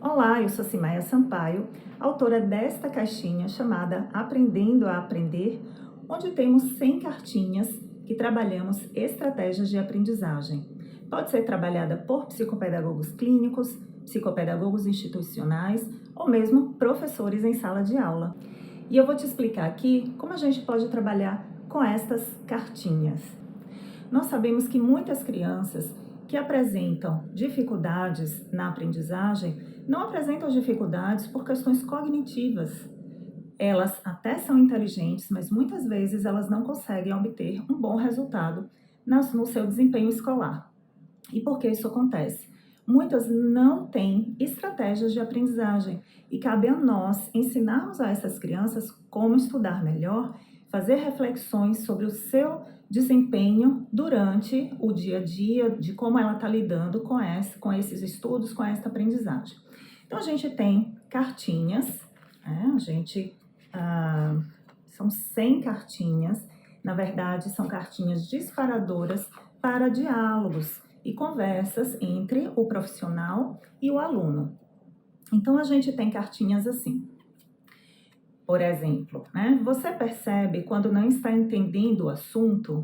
Olá, eu sou Simaia Sampaio, autora desta caixinha chamada Aprendendo a Aprender, onde temos 100 cartinhas que trabalhamos estratégias de aprendizagem. Pode ser trabalhada por psicopedagogos clínicos, psicopedagogos institucionais ou mesmo professores em sala de aula. E eu vou te explicar aqui como a gente pode trabalhar com estas cartinhas. Nós sabemos que muitas crianças que apresentam dificuldades na aprendizagem não apresentam dificuldades por questões cognitivas. Elas até são inteligentes, mas muitas vezes elas não conseguem obter um bom resultado no seu desempenho escolar. E por que isso acontece? Muitas não têm estratégias de aprendizagem e cabe a nós ensinarmos a essas crianças como estudar melhor, fazer reflexões sobre o seu desempenho durante o dia a dia, de como ela está lidando com esses estudos, com essa aprendizagem. Então, a gente tem cartinhas, né? São 100 cartinhas, na verdade, são cartinhas disparadoras para diálogos e conversas entre o profissional e o aluno. Então, a gente tem cartinhas assim. Por exemplo, né? Você percebe quando não está entendendo o assunto?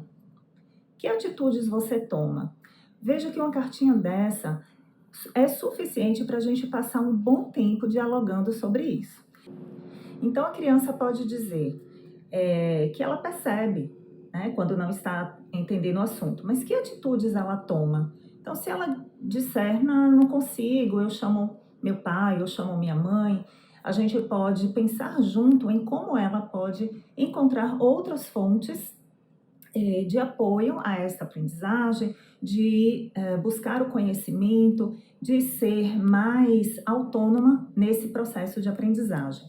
Que atitudes você toma? Veja que uma cartinha dessa é suficiente para a gente passar um bom tempo dialogando sobre isso. Então, a criança pode dizer que ela percebe, né, quando não está entendendo o assunto, mas que atitudes ela toma? Então, se ela disser, não consigo, eu chamo meu pai, eu chamo minha mãe, a gente pode pensar junto em como ela pode encontrar outras fontes de apoio a esta aprendizagem, de buscar o conhecimento, de ser mais autônoma nesse processo de aprendizagem.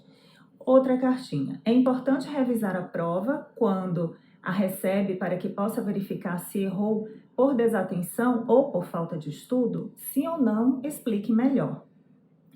Outra cartinha. É importante revisar a prova quando a recebe para que possa verificar se errou por desatenção ou por falta de estudo? Sim ou não, explique melhor.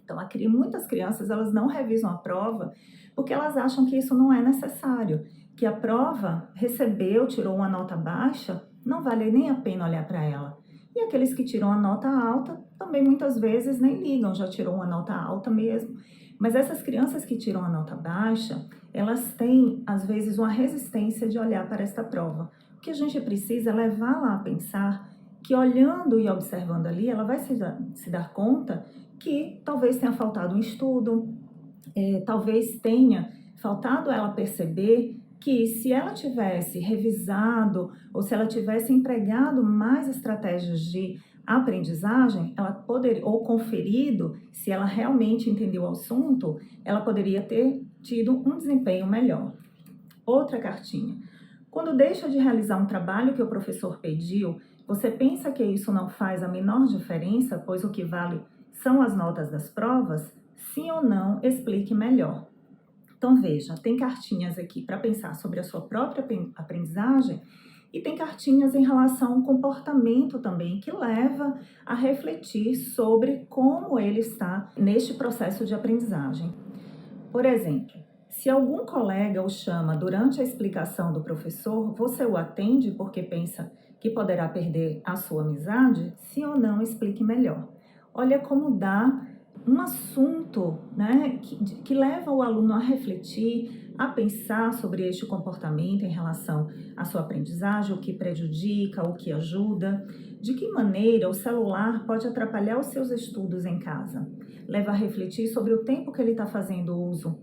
Então, muitas crianças elas não revisam a prova porque elas acham que isso não é necessário, que a prova recebeu, tirou uma nota baixa, não vale nem a pena olhar para ela. E aqueles que tiram a nota alta também muitas vezes nem ligam, já tirou uma nota alta mesmo. Mas essas crianças que tiram a nota baixa, elas têm às vezes uma resistência de olhar para esta prova. O que a gente precisa é levá-la a pensar que olhando e observando ali, ela vai se dar conta que talvez tenha faltado um estudo, talvez tenha faltado ela perceber que se ela tivesse revisado ou se ela tivesse empregado mais estratégias de aprendizagem, ela poderia, ou conferido se ela realmente entendeu o assunto, ela poderia ter tido um desempenho melhor. Outra cartinha. Quando deixa de realizar um trabalho que o professor pediu, você pensa que isso não faz a menor diferença, pois o que vale são as notas das provas? Sim ou não, explique melhor. Então veja, tem cartinhas aqui para pensar sobre a sua própria aprendizagem e tem cartinhas em relação ao comportamento também, que leva a refletir sobre como ele está neste processo de aprendizagem. Por exemplo, se algum colega o chama durante a explicação do professor, você o atende porque pensa que poderá perder a sua amizade? Sim ou não, explique melhor. Olha como dá um assunto, né, que leva o aluno a refletir, a pensar sobre este comportamento em relação à sua aprendizagem, o que prejudica, o que ajuda, de que maneira o celular pode atrapalhar os seus estudos em casa. Leva a refletir sobre o tempo que ele está fazendo uso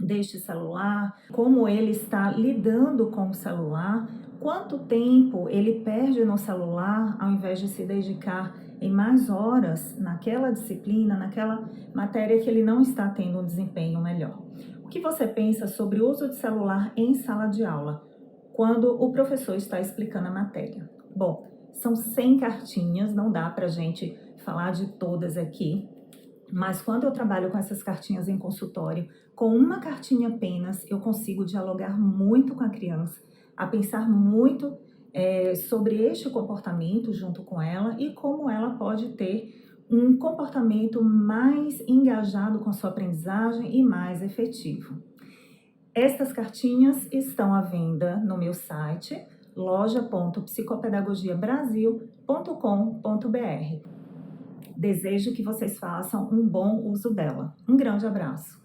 deste celular, como ele está lidando com o celular, quanto tempo ele perde no celular ao invés de se dedicar em mais horas naquela disciplina, naquela matéria que ele não está tendo um desempenho melhor. O que você pensa sobre o uso de celular em sala de aula, quando o professor está explicando a matéria? Bom, são 100 cartinhas, não dá para a gente falar de todas aqui, mas quando eu trabalho com essas cartinhas em consultório, com uma cartinha apenas, eu consigo dialogar muito com a criança, a pensar muito sobre este comportamento junto com ela e como ela pode ter um comportamento mais engajado com a sua aprendizagem e mais efetivo. Estas cartinhas estão à venda no meu site loja.psicopedagogiabrasil.com.br. Desejo que vocês façam um bom uso dela. Um grande abraço!